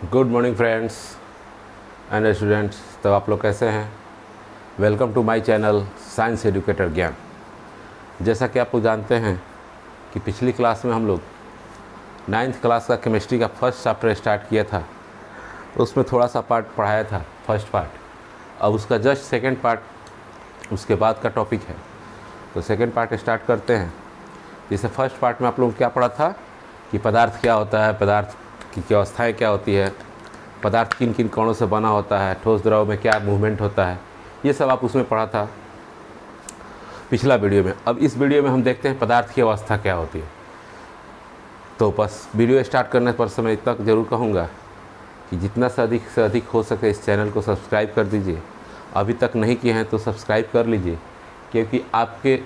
Good morning friends and students. तो आप लोग कैसे हैं? Welcome to my channel science educator Gyan. जैसा कि आप लोग जानते हैं कि पिछली क्लास में हम लोग 9th क्लास का केमिस्ट्री का फर्स्ट चैप्टर स्टार्ट किया था। तो उसमें थोड़ा सा पार्ट पढ़ाया था, फर्स्ट पार्ट। अब उसका जस्ट सेकंड पार्ट उसके बाद का टॉपिक है। तो सेकंड पार्ट स्टार्ट करते हैं। जैसे फर्स्ट पार्ट में आप लोगों को क्या पढ़ा था कि पदार्थ क्या होता है, पदार्थ की क्या अवस्थाएँ क्या होती है, पदार्थ किन किन कणों से बना होता है, ठोस द्रव में क्या मूवमेंट होता है, ये सब आप उसमें पढ़ा था पिछला वीडियो में। अब इस वीडियो में हम देखते हैं पदार्थ की अवस्था क्या होती है। तो बस वीडियो स्टार्ट करने पर समय इतना ज़रूर कहूँगा कि जितना से अधिक हो सके इस चैनल को सब्सक्राइब कर दीजिए। अभी तक नहीं किए हैं तो सब्सक्राइब कर लीजिए, क्योंकि आपके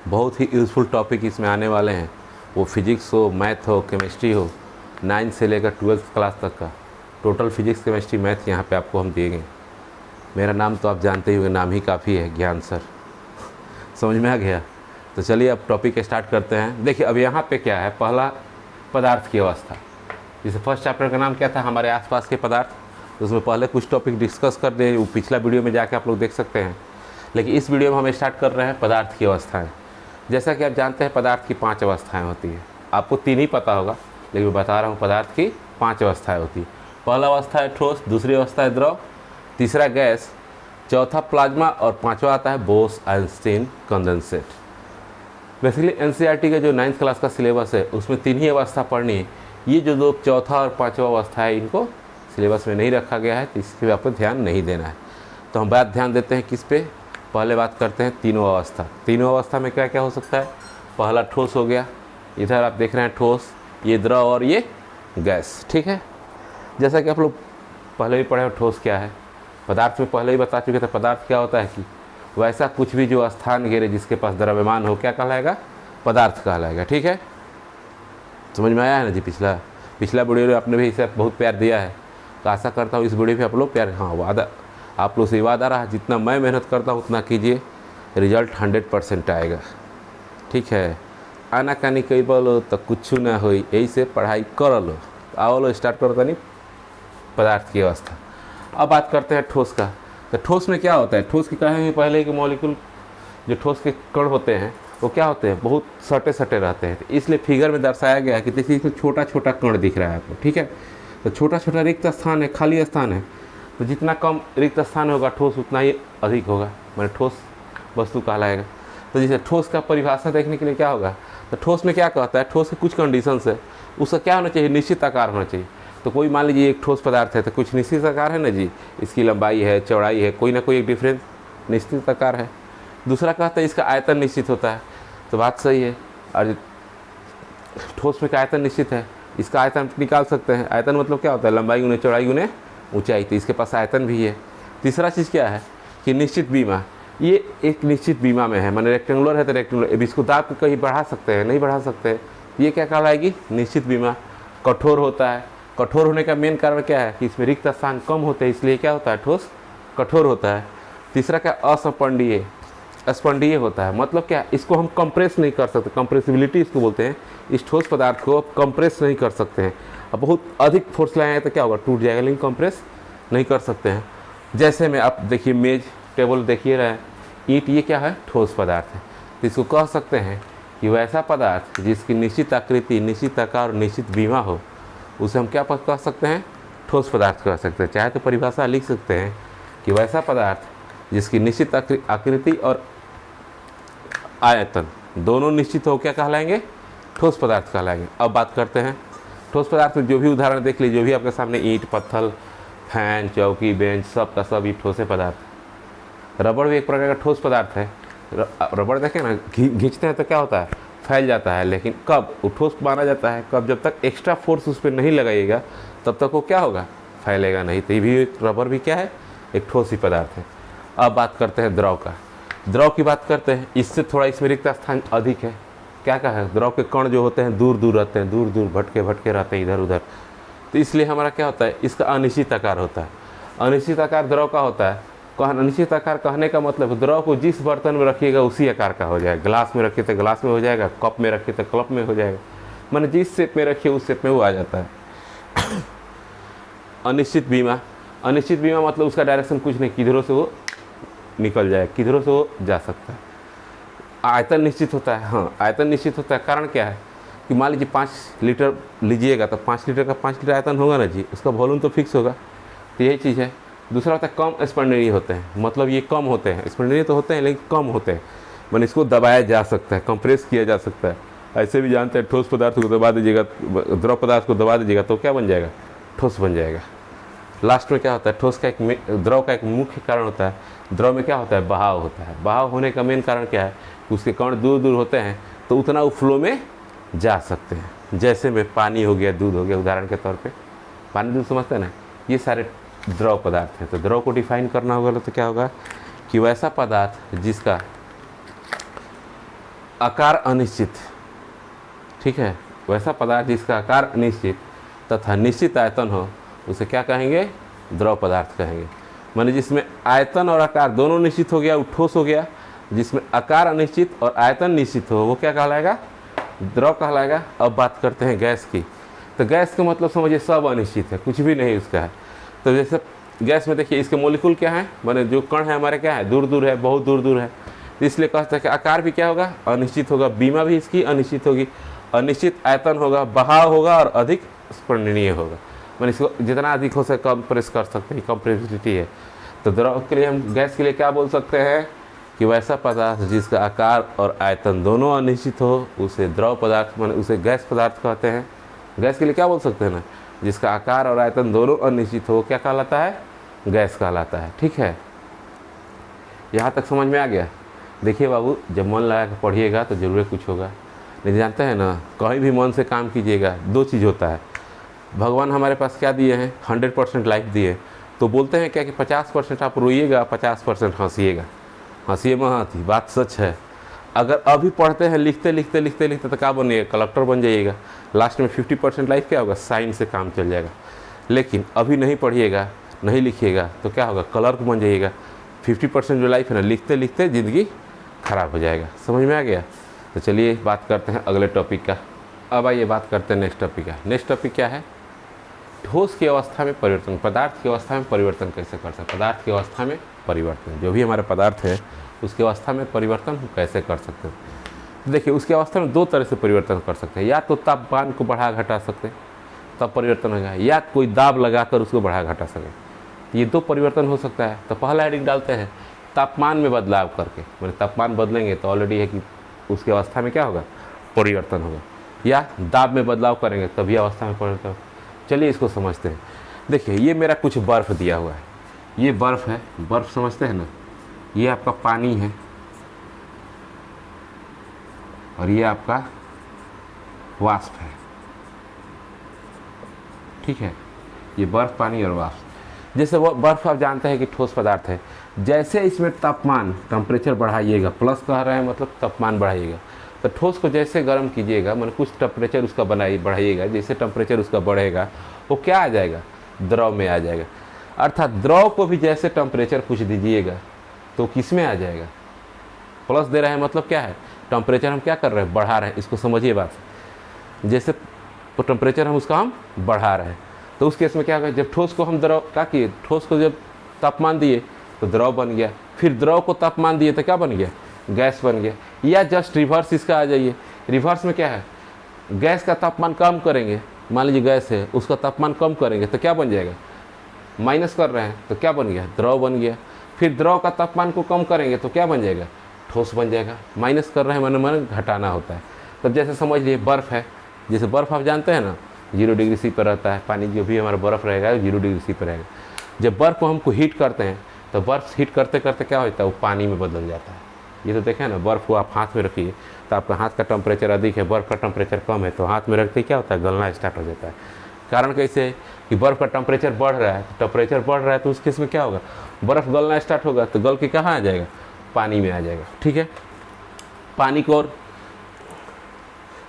बहुत ही यूज़फुल टॉपिक इसमें आने वाले हैं। वो फिजिक्स हो, मैथ हो, केमिस्ट्री हो, 9 से लेकर 12th क्लास तक का टोटल फिजिक्स केमिस्ट्री मैथ यहाँ पे आपको हम देंगे। मेरा नाम तो आप जानते ही होंगे, नाम ही काफ़ी है, ज्ञान सर। समझ में आ गया? तो चलिए अब टॉपिक स्टार्ट करते हैं। देखिए अब यहाँ पे क्या है, पहला पदार्थ की अवस्था। जैसे फर्स्ट चैप्टर का नाम क्या था, हमारे आसपास के पदार्थ। उसमें पहले कुछ टॉपिक डिस्कस कर दें, वो पिछला वीडियो में जाके आप लोग देख सकते हैं। लेकिन इस वीडियो में हम स्टार्ट कर रहे हैं पदार्थ की अवस्थाएँ। जैसा कि आप जानते हैं पदार्थ की 5 अवस्थाएँ होती हैं। आपको 3 ही पता होगा, लेकिन मैं बता रहा हूँ पदार्थ की 5 अवस्थाएँ होती हैं। पहला अवस्था है ठोस, दूसरी अवस्था है द्रव, तीसरा गैस, चौथा प्लाज्मा और पांचवा आता है बोस-आइंस्टीन कंडेंसेट। बेसिकली एनसीईआरटी का जो 9th क्लास का सिलेबस है उसमें 3 ही अवस्था पढ़नी है। ये जो दो चौथा और पांचवा अवस्था है इनको सिलेबस में नहीं रखा गया है, तो इसके पे आपको ध्यान नहीं देना है। तो हम बात ध्यान देते हैं किस पे, पहले बात करते हैं तीनों अवस्था। तीनों अवस्था में क्या क्या हो सकता है। पहला ठोस हो गया, इधर आप देख रहे हैं ठोस, ये द्रव और ये गैस, ठीक है। जैसा कि आप लोग पहले ही पढ़े हो ठोस क्या है, पदार्थ में पहले ही बता चुके थे। पदार्थ क्या होता है कि वैसा कुछ भी जो स्थान घेरे जिसके पास द्रव्यमान हो, क्या कहलाएगा, पदार्थ कहलाएगा, ठीक है। समझ में आया है ना जी? पिछला वीडियो में आपने भी इसे बहुत प्यार दिया है, तो आशा करता हूँ इस वीडियो भी आप लोग प्यार, हाँ वादा आप लोग से वादा रहा, जितना मैं मेहनत करता हूँ उतना कीजिए, रिजल्ट 100% आएगा, ठीक है। आना कानी कई बोलो तो कुछ ना हो, यही से पढ़ाई कर लो। आओ लो स्टार्ट करो तनी पदार्थ की अवस्था। अब बात करते हैं ठोस का। तो ठोस में क्या होता है, ठोस की कहेंगे पहले कि मॉलिक्यूल जो ठोस के कण होते हैं वो क्या होते हैं, बहुत सटे सटे रहते हैं। तो इसलिए फिगर में दर्शाया गया है कि देखिए इसमें छोटा छोटा कण दिख रहा है आपको, ठीक है। तो छोटा छोटा रिक्त स्थान है, खाली स्थान है। तो जितना कम रिक्त स्थान होगा ठोस उतना ही अधिक होगा, मैंने ठोस वस्तु कहलाएगा। तो जैसे ठोस का परिभाषा देखने के लिए क्या होगा, तो ठोस में क्या कहता है, ठोस के कुछ कंडीशंस है, उसका क्या होना चाहिए, निश्चित आकार होना चाहिए। तो कोई मान लीजिए एक ठोस पदार्थ है तो कुछ निश्चित आकार है ना जी, इसकी लंबाई है, चौड़ाई है, कोई ना कोई एक डिफरेंस निश्चित आकार है। दूसरा कहता है इसका आयतन निश्चित होता है, तो बात सही है। और ठोस में का आयतन निश्चित है, इसका आयतन निकाल सकते हैं। आयतन मतलब क्या होता है, लंबाई गुने चौड़ाई गुने ऊंचाई, तो इसके पास आयतन भी है। तीसरा चीज़ क्या है कि निश्चित बीमा, ये एक निश्चित बीमा में है, माने रेक्टेंगुलर है तो रेक्टेंगुलर, अब इसको दाब कहीं बढ़ा सकते हैं, नहीं बढ़ा सकते, ये क्या कहलाएगी, निश्चित बीमा। कठोर होता है, कठोर होने का मेन कारण क्या है कि इसमें रिक्त स्थान कम होते हैं, इसलिए क्या होता है, ठोस कठोर होता है। तीसरा क्या, अस्पंडीय, स्पंडीय होता है, मतलब क्या, इसको हम कंप्रेस नहीं कर सकते, कंप्रेसिबिलिटी इसको बोलते हैं। इस ठोस पदार्थ को कंप्रेस नहीं कर सकते हैं। अब बहुत अधिक फोर्स लगाएंगे तो क्या होगा, टूट जाएगा, लेकिन कंप्रेस नहीं कर सकते हैं। जैसे में आप देखिए मेज टेबल देखिए रहे, ईंट, ये क्या है, ठोस पदार्थ है। तो इसको कह सकते हैं कि वैसा पदार्थ जिसकी निश्चित आकृति, निश्चित आकार और निश्चित बीमा हो, उसे हम क्या कह सकते हैं, ठोस पदार्थ कह सकते हैं। चाहे तो परिभाषा लिख सकते हैं कि वैसा पदार्थ जिसकी निश्चित आकृति और आयतन दोनों निश्चित हो, क्या कहलाएंगे, ठोस पदार्थ कहलाएंगे। अब बात करते हैं ठोस पदार्थ में जो भी उदाहरण देख लीजिए, जो भी आपके सामने ईंट, पत्थर, फैन, चौकी, बेंच, सब का सब ये ठोसे पदार्थ। रबड़ भी एक प्रकार का ठोस पदार्थ है। रबड़ देखें ना, खींचते हैं तो क्या होता है, फैल जाता है, लेकिन कब वो ठोस माना जाता है, कब, जब तक एक्स्ट्रा फोर्स उस पर नहीं लगाइएगा तब तक वो क्या होगा, फैलेगा नहीं। तो ये भी रबड़ भी क्या है, एक ठोस ही पदार्थ है। अब बात करते हैं द्रव का। द्रव की बात करते हैं, इससे थोड़ा इसमें रिक्त स्थान अधिक है। क्या है, द्रव के कण जो होते हैं दूर दूर रहते हैं, दूर दूर भटके भटके रहते हैं इधर उधर, तो इसलिए हमारा क्या होता है, इसका अनिश्चित आकार होता है। अनिश्चित आकार द्रव का होता है। अनिश्चित आकार कहने का मतलब द्रव को जिस बर्तन में रखिएगा उसी आकार का हो जाएगा। ग्लास में रखिए तो ग्लास में हो जाएगा, कप में रखिए तो कप में हो जाएगा, मैंने जिस शेप में रखिए उस शेप में वो आ जाता है। अनिश्चित बीमा, अनिश्चित बीमा मतलब उसका डायरेक्शन कुछ नहीं, किधरों से वो निकल जाए, किधरों से वो जा सकता है। आयतन निश्चित होता है, हाँ आयतन निश्चित होता है। कारण क्या है कि मान लीजिए 5 लीटर लीजिएगा तो 5 लीटर का 5 लीटर आयतन होगा ना जी, उसका वॉल्यूम तो फिक्स होगा। तो यही चीज़ है। दूसरा होता है कम स्पंदनीय होते हैं, मतलब ये कम होते हैं, स्पंदनीय तो होते हैं लेकिन कम होते हैं, मैंने इसको दबाया जा सकता है, कंप्रेस किया जा सकता है। ऐसे भी जानते हैं ठोस पदार्थ को दबा दीजिएगा, द्रव पदार्थ को दबा दीजिएगा तो क्या बन जाएगा, ठोस बन जाएगा। लास्ट में क्या होता है, ठोस का एक द्रव का एक मुख्य कारण होता है, द्रव में क्या होता है, बहाव होता है। बहाव होने का मेन कारण क्या है, उसके कण दूर दूर होते हैं तो उतना वो फ्लो में जा सकते हैं। जैसे में पानी हो गया, दूध हो गया, उदाहरण के तौर पे पानी दूध समझते हैं ना, ये सारे द्रव पदार्थ हैं। तो द्रव को डिफाइन करना होगा तो क्या होगा कि वैसा पदार्थ जिसका आकार अनिश्चित, ठीक है, वैसा पदार्थ जिसका आकार अनिश्चित तथा निश्चित आयतन हो उसे क्या कहेंगे, द्रव पदार्थ कहेंगे। माने जिसमें आयतन और आकार दोनों निश्चित हो गया वो ठोस हो गया, जिसमें आकार अनिश्चित और आयतन निश्चित हो वो क्या कहलाएगा, द्रव कहलाएगा। अब बात करते हैं गैस की। तो गैस का मतलब समझिए सब अनिश्चित है, कुछ भी नहीं उसका है। तो जैसे गैस में देखिए इसके मोलिक्यूल क्या है, माने जो कण है हमारे क्या है, दूर दूर है, बहुत दूर दूर है। तो इसलिए कहते हैं कि आकार भी क्या होगा, अनिश्चित होगा, बीमा भी इसकी अनिश्चित होगी, अनिश्चित आयतन होगा, बहाव होगा और अधिक स्पंदनीय होगा। मैंने इसको जितना अधिक हो सके कंप्रेस कर सकते हैं, कंप्रेसिबिलिटी है। तो द्रव के लिए हम गैस के लिए क्या बोल सकते हैं कि वैसा पदार्थ जिसका आकार और आयतन दोनों अनिश्चित हो उसे द्रव पदार्थ, माने उसे गैस पदार्थ कहते हैं। गैस के लिए क्या बोल सकते हैं ना, जिसका आकार और आयतन दोनों अनिश्चित हो क्या कहलाता है, गैस कहलाता है। ठीक है, यहाँ तक समझ में आ गया। देखिए बाबू, जब मन लगा कर पढ़िएगा तो ज़रूर कुछ होगा, नहीं जानते हैं ना, कहीं भी मन से काम कीजिएगा। दो चीज़ होता है, भगवान हमारे पास क्या दिए हैं, 100% लाइफ दिए। तो बोलते हैं क्या कि 50% आप रोइएगा, 50% हंसीएगा। हंसिए मत, बात सच है। अगर अभी पढ़ते हैं, लिखते लिखते लिखते लिखते तो क्या बनिएगा, कलेक्टर बन जाइएगा। लास्ट में 50% लाइफ क्या होगा, साइंस से काम चल जाएगा। लेकिन अभी नहीं पढ़िएगा, नहीं लिखिएगा तो क्या होगा, क्लर्क बन जाइएगा। 50% जो लाइफ है ना, लिखते लिखते ज़िंदगी खराब हो जाएगा। समझ में आ गया। तो चलिए बात करते हैं अगले टॉपिक का। अब आइए बात करते हैं नेक्स्ट टॉपिक का। नेक्स्ट टॉपिक क्या है, ठोस की अवस्था में परिवर्तन, पदार्थ की अवस्था में परिवर्तन कैसे कर सकते हैं। पदार्थ की अवस्था में परिवर्तन, जो भी हमारा पदार्थ है उसकी अवस्था में परिवर्तन हम कैसे कर सकते हैं। तो देखिए, उसकी अवस्था में दो तरह से परिवर्तन कर सकते हैं। या तो तापमान को बढ़ा घटा सकते हैं तब परिवर्तन होगा, या कोई दाब लगाकर उसको बढ़ा घटा सके। ये दो परिवर्तन हो सकता है। तो पहला हेडिंग डालते हैं तापमान में बदलाव करके, मैंने तापमान बदलेंगे तो ऑलरेडी है कि उसकी अवस्था में क्या होगा, परिवर्तन होगा। या दाब में बदलाव करेंगे तभी अवस्था में परिवर्तन होगा। चलिए इसको समझते हैं। देखिए, ये मेरा कुछ बर्फ़ दिया हुआ है, ये बर्फ़ है, बर्फ़ समझते हैं ना, ये आपका पानी है और ये आपका वाष्प है। ठीक है, ये बर्फ़, पानी और वाष्प। जैसे वो बर्फ़ आप जानते हैं कि ठोस पदार्थ है, जैसे इसमें तापमान, टेम्परेचर बढ़ाइएगा, प्लस कह रहे हैं मतलब तापमान बढ़ाइएगा। तो ठोस को जैसे गर्म कीजिएगा, मतलब कुछ टेम्परेचर उसका बढ़ाइएगा, जैसे टेम्परेचर उसका बढ़ेगा वो क्या आ जाएगा, द्रव में आ जाएगा। अर्थात द्रव को भी जैसे टेम्परेचर कुछ दीजिएगा तो किस में आ जाएगा, प्लस दे रहे हैं, मतलब क्या है, टेम्परेचर हम क्या कर रहे हैं, बढ़ा रहे हैं। इसको समझिए बात, जैसे तो टेम्परेचर हम उसका हम बढ़ा रहे हैं। तो उस केस में क्या होगा, जब ठोस को हम द्रव क्या किए, ठोस को जब तापमान दिए तो द्रव बन गया, फिर द्रव को तापमान दिए तो क्या बन गया, गैस बन गया। या जस्ट रिवर्स इसका आ जाइए, रिवर्स में क्या है, गैस का तापमान कम करेंगे, मान लीजिए गैस है, उसका तापमान कम करेंगे तो क्या बन जाएगा, माइनस कर रहे हैं तो क्या बन गया, द्रव बन गया। फिर द्रव का तापमान को कम करेंगे तो क्या बन जाएगा, ठोस बन जाएगा। माइनस कर रहे हैं मन घटाना होता है। तब जैसे समझ लीजिए बर्फ़ है, जैसे बर्फ़ आप जानते हैं ना 0 डिग्री सी पर रहता है, पानी जो भी हमारा बर्फ़ रहेगा 0 डिग्री सी पर रहेगा। जब बर्फ़ को हमको हीट करते हैं तो बर्फ़ हीट करते करते क्या होता है, वो पानी में बदल जाता है। ये तो देखें ना, बर्फ़ को आप हाथ में रखिए तो आपका हाथ का टेम्परेचर अधिक है, बर्फ़ का टेम्परेचर कम है, तो हाथ में रखते ही क्या होता है, गलना स्टार्ट हो जाता है। कारण कैसे है कि बर्फ़ का टेम्परेचर बढ़ रहा है, तो टेम्परेचर बढ़ रहा है तो उस केस में क्या होगा, बर्फ़ गलना स्टार्ट होगा, तो गल के कहाँ आ जाएगा, पानी में आ जाएगा। ठीक है, पानी को, और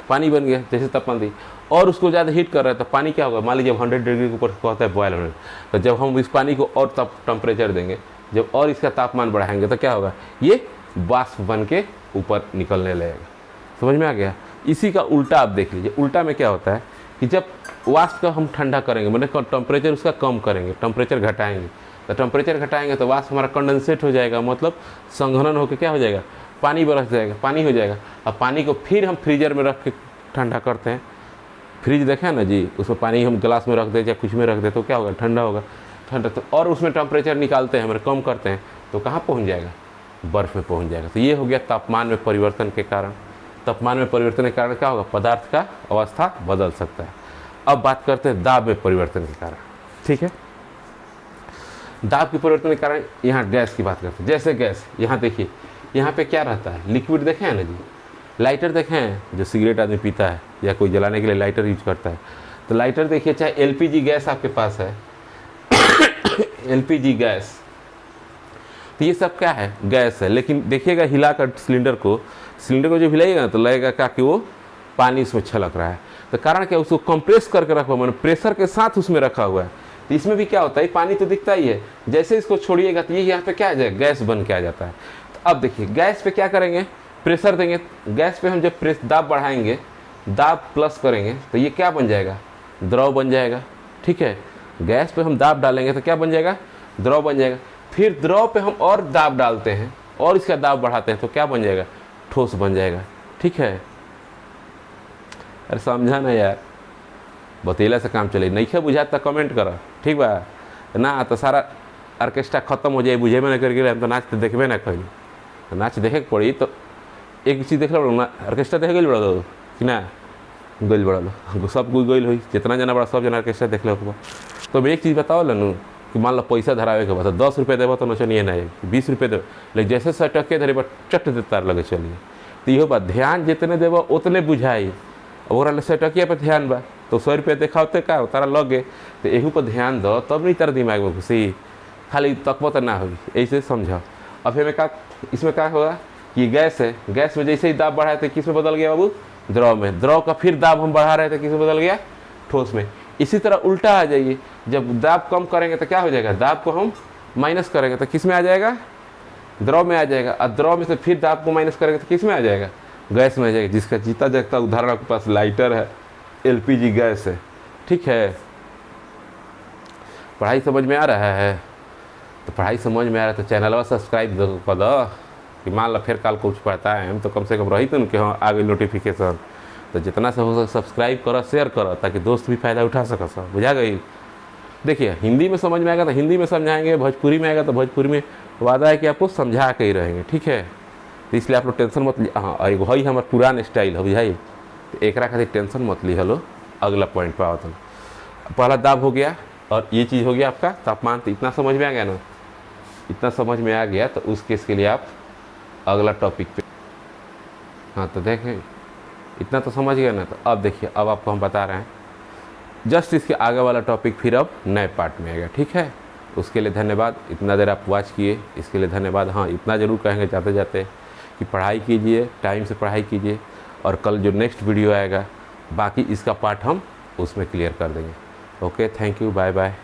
पानी बन गया जैसे तापमान दी, और उसको ज़्यादा हीट कर रहा है तो पानी क्या होगा, मान लीजिए 100 डिग्री के ऊपर कहता है बॉयल होने, तो जब हम इस पानी को और टेम्परेचर देंगे, जब और इसका तापमान बढ़ाएंगे तो क्या होगा, ये वाष्प बन के ऊपर निकलने लगेगा। समझ में आ गया। इसी का उल्टा आप देख लीजिए, उल्टा में क्या होता है कि जब वाष्प का हम ठंडा करेंगे, मतलब टेम्परेचर उसका कम करेंगे, टेम्परेचर घटाएंगे, तो टेम्परेचर घटाएंगे तो वाष्प हमारा कंडेंसेट हो जाएगा, मतलब संघनन होकर क्या हो जाएगा, पानी बरस जाएगा, पानी हो जाएगा। अब पानी को फिर हम फ्रीजर में रख के ठंडा करते हैं। फ्रिज देखें ना जी, उसमें पानी हम गिलास में रख दें या कुछ में रख दें तो क्या होगा, ठंडा होगा। ठंडा तो और उसमें टेम्परेचर निकालते हैं, हमारे कम करते हैं तो कहाँ पहुँच जाएगा, बर्फ़ में पहुँच जाएगा। तो ये हो गया तापमान में परिवर्तन के कारण। तापमान में परिवर्तन के कारण क्या होगा, पदार्थ का अवस्था बदल सकता है। अब बात करते हैं दाब में परिवर्तन के कारण। ठीक है, दाब के परिवर्तन के कारण यहाँ गैस की बात करते हैं। जैसे गैस, यहाँ देखिए, यहाँ पे क्या रहता है, लिक्विड देखे हैं ना जी, लाइटर देखे हैं, जो सिगरेट आदमी पीता है या कोई जलाने के लिए लाइटर यूज करता है, तो लाइटर देखिए, चाहे एलपीजी गैस आपके पास है एलपीजी गैस, तो ये सब क्या है, गैस है। लेकिन देखिएगा हिलाकर सिलेंडर को जब हिलाइएगा ना तो लगेगा क्या कि वो पानी उसमें छलक रहा है। तो कारण क्या, उसको कंप्रेस करके रखा हुआ, मैंने प्रेशर के साथ उसमें रखा हुआ है। तो इसमें भी क्या होता है, पानी तो दिखता ही है, जैसे इसको छोड़िएगा तो ये यहाँ पे क्या आ जाएगा, गैस बन के आ जाता है। तो अब देखिए गैस पे क्या करेंगे, प्रेशर देंगे। गैस पे हम जब दाब बढ़ाएंगे, दाब प्लस करेंगे तो ये क्या बन जाएगा, द्रव बन जाएगा। ठीक है, गैस पे हम दाब डालेंगे तो क्या बन जाएगा, द्रव बन जाएगा। फिर द्रव पे हम और दाब डालते हैं और इसका दाब बढ़ाते हैं तो क्या बन जाएगा, ठोस बन जाएगा। ठीक है, अरे समझा ना यार, बतेला से काम चले, नहीं बुझा तो कमेंट करो, ठीक बा ना, तो सारा ऑर्केस्ट्रा खत्म हो जाए, बुझे में ना करके हम तो नाच तो देखबे ना कहीं, तो नाच देखे के पड़ी। तो एक चीज़ देख लो ना, ऑर्केस्ट्रा देखे गई बड़ा दो कि ना, गई बड़ा लो, सब कोई गई हुई, जितना जना बड़ा सब जना ऑर्केस्ट्रा देख लो। तो एक चीज़ बताओ नु कि मान लो पैसा धरावे के बाद 10 रुपये देव तो नचनिए ना, 20 रुपये देव, लेकिन जैसे सटके धरे बा चट देता लगे चलिए। तो इहो बात, ध्यान जितने देव उतने बुझाई, और सटकिया पर ध्यान बा तो 100 रुपये देखाते का तारा लगे, तो एहू पर ध्यान दो, तब नहीं तारा दिमाग में घुसी, खाली तकबो तो ना होगी, ऐसे समझो। अब इसमें क्या होगा कि गैस है, गैस में जैसे ही दाब बढ़ाए थे किस में बदल गया बाबू, द्रव में। द्रव का फिर दाब हम बढ़ा रहे थे, किस में बदल गया, ठोस में। इसी तरह उल्टा आ जाइए, जब दाब कम करेंगे तो क्या हो जाएगा, दाब को हम माइनस करेंगे तो किस में आ जाएगा, द्रव में आ जाएगा। और द्रव में से फिर दाब को माइनस करेंगे तो किस में आ जाएगा, गैस में आ जाएगा। जिसका जीता जागता उदाहरण आपके पास लाइटर है, एलपीजी गैस है। ठीक है, पढ़ाई समझ में आ रहा है, तो पढ़ाई समझ में आ रहा है तो चैनल सब्सक्राइब कर दो, कि मान लो फिर कल कुछ पढ़ता है हम तो कम से कम रही तो कि हाँ आ गई नोटिफिकेशन। तो जितना से हो सके सब्सक्राइब करो, शेयर करो, ताकि दोस्त भी फ़ायदा उठा सको। सब बुझा गई। देखिए हिंदी में समझ में आएगा तो हिंदी में समझाएंगे, भोजपुरी में आएगा तो भोजपुरी में, वादा है कि आपको समझा के ही रहेंगे। ठीक है, तो इसलिए आप लोग टेंशन मत ली। हाँ, एगो है हमारा पुरान स्टाइल है, बुझाई, तो एक खातिर टेंशन मत ली। हलो, अगला पॉइंट पर आओ। तो पहला दाब हो गया और ये चीज़ हो गया आपका तापमान। तो इतना समझ में आ गया ना, इतना समझ में आ गया तो उस केस के लिए आप अगला टॉपिक पे, हाँ तो देखें इतना तो समझ गए ना। तो अब देखिए, अब आपको हम बता रहे हैं जस्ट इसके आगे वाला टॉपिक फिर अब नए पार्ट में आएगा। ठीक है, उसके लिए धन्यवाद, इतना देर आप वॉच किए इसके लिए धन्यवाद। हाँ, इतना ज़रूर कहेंगे जाते जाते कि पढ़ाई कीजिए, टाइम से पढ़ाई कीजिए, और कल जो नेक्स्ट वीडियो आएगा बाकी इसका पार्ट हम उसमें क्लियर कर देंगे। Okay, thank you, bye bye.